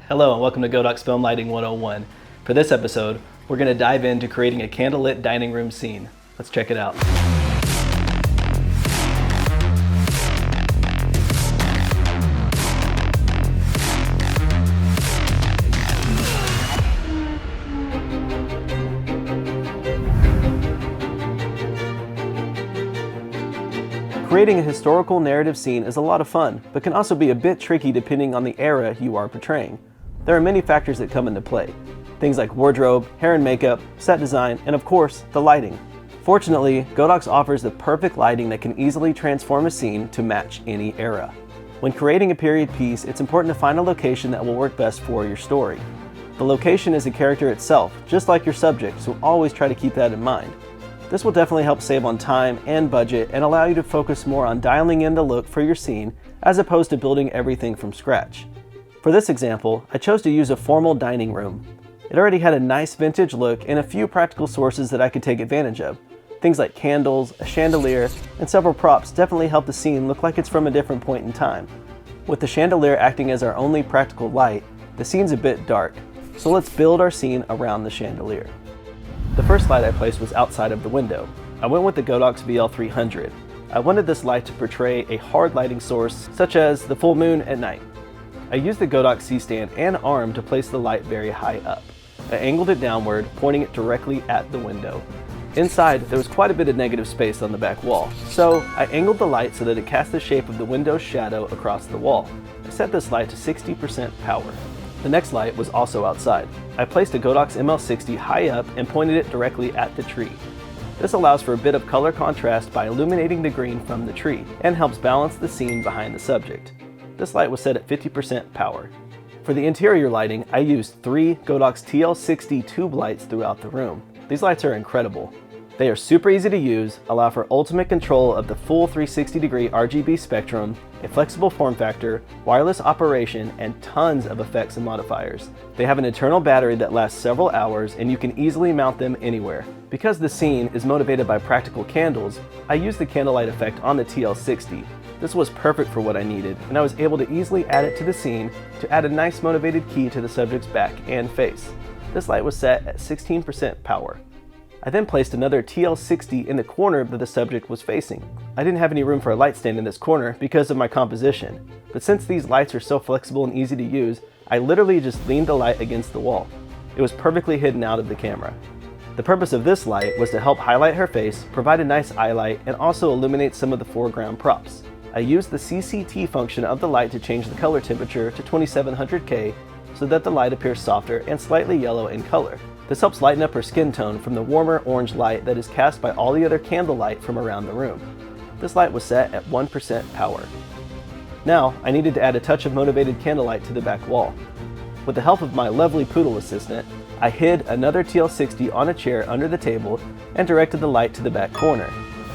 Hello and welcome to Godox Film Lighting 101. For this episode, we're going to dive into creating a candlelit dining room scene. Let's check it out. Creating a historical narrative scene is a lot of fun, but can also be a bit tricky depending on the era you are portraying. There are many factors that come into play. Things like wardrobe, hair and makeup, set design, and of course, the lighting. Fortunately, Godox offers the perfect lighting that can easily transform a scene to match any era. When creating a period piece, it's important to find a location that will work best for your story. The location is a character itself, just like your subject, so always try to keep that in mind. This will definitely help save on time and budget and allow you to focus more on dialing in the look for your scene as opposed to building everything from scratch. For this example, I chose to use a formal dining room. It already had a nice vintage look and a few practical sources that I could take advantage of. Things like candles, a chandelier, and several props definitely help the scene look like it's from a different point in time. With the chandelier acting as our only practical light, the scene's a bit dark, so let's build our scene around the chandelier. The first light I placed was outside of the window. I went with the Godox VL300. I wanted this light to portray a hard lighting source, such as the full moon at night. I used the Godox C-stand and arm to place the light very high up. I angled it downward, pointing it directly at the window. Inside, there was quite a bit of negative space on the back wall, so I angled the light so that it cast the shape of the window's shadow across the wall. I set this light to 60% power. The next light was also outside. I placed a Godox ML60 high up and pointed it directly at the tree. This allows for a bit of color contrast by illuminating the green from the tree and helps balance the scene behind the subject. This light was set at 50% power. For the interior lighting, I used 3 Godox TL60 tube lights throughout the room. These lights are incredible. They are super easy to use, allow for ultimate control of the full 360-degree RGB spectrum, a flexible form factor, wireless operation, and tons of effects and modifiers. They have an internal battery that lasts several hours and you can easily mount them anywhere. Because the scene is motivated by practical candles, I used the candlelight effect on the TL60. This was perfect for what I needed, and I was able to easily add it to the scene to add a nice motivated key to the subject's back and face. This light was set at 16% power. I then placed another TL60 in the corner that the subject was facing. I didn't have any room for a light stand in this corner because of my composition, but since these lights are so flexible and easy to use, I literally just leaned the light against the wall. It was perfectly hidden out of the camera. The purpose of this light was to help highlight her face, provide a nice eye light, and also illuminate some of the foreground props. I used the CCT function of the light to change the color temperature to 2700K so that the light appears softer and slightly yellow in color. This helps lighten up her skin tone from the warmer orange light that is cast by all the other candle light from around the room. This light was set at 1% power. Now, I needed to add a touch of motivated candlelight to the back wall. With the help of my lovely poodle assistant, I hid another TL60 on a chair under the table and directed the light to the back corner.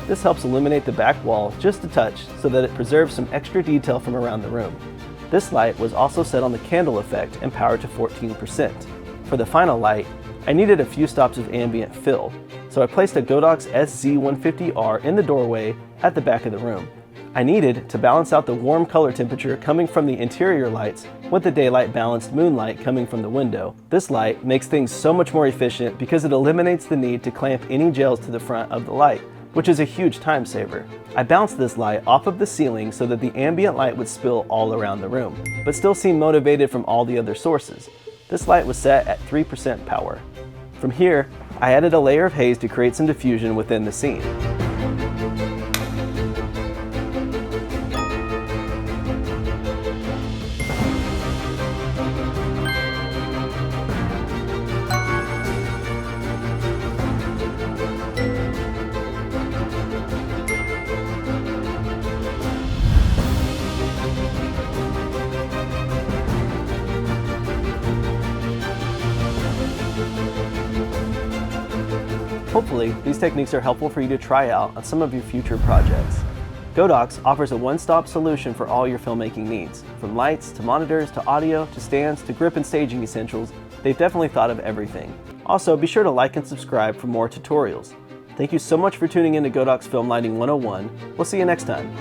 This helps illuminate the back wall just a touch so that it preserves some extra detail from around the room. This light was also set on the candle effect and powered to 14%. For the final light, I needed a few stops of ambient fill, so I placed a Godox SZ150R in the doorway at the back of the room. I needed to balance out the warm color temperature coming from the interior lights with the daylight balanced moonlight coming from the window. This light makes things so much more efficient because it eliminates the need to clamp any gels to the front of the light, which is a huge time saver. I bounced this light off of the ceiling so that the ambient light would spill all around the room, but still seem motivated from all the other sources. This light was set at 3% power. From here, I added a layer of haze to create some diffusion within the scene. Hopefully, these techniques are helpful for you to try out on some of your future projects. Godox offers a one-stop solution for all your filmmaking needs. From lights, to monitors, to audio, to stands, to grip and staging essentials, they've definitely thought of everything. Also, be sure to like and subscribe for more tutorials. Thank you so much for tuning in to Godox Film Lighting 101. We'll see you next time.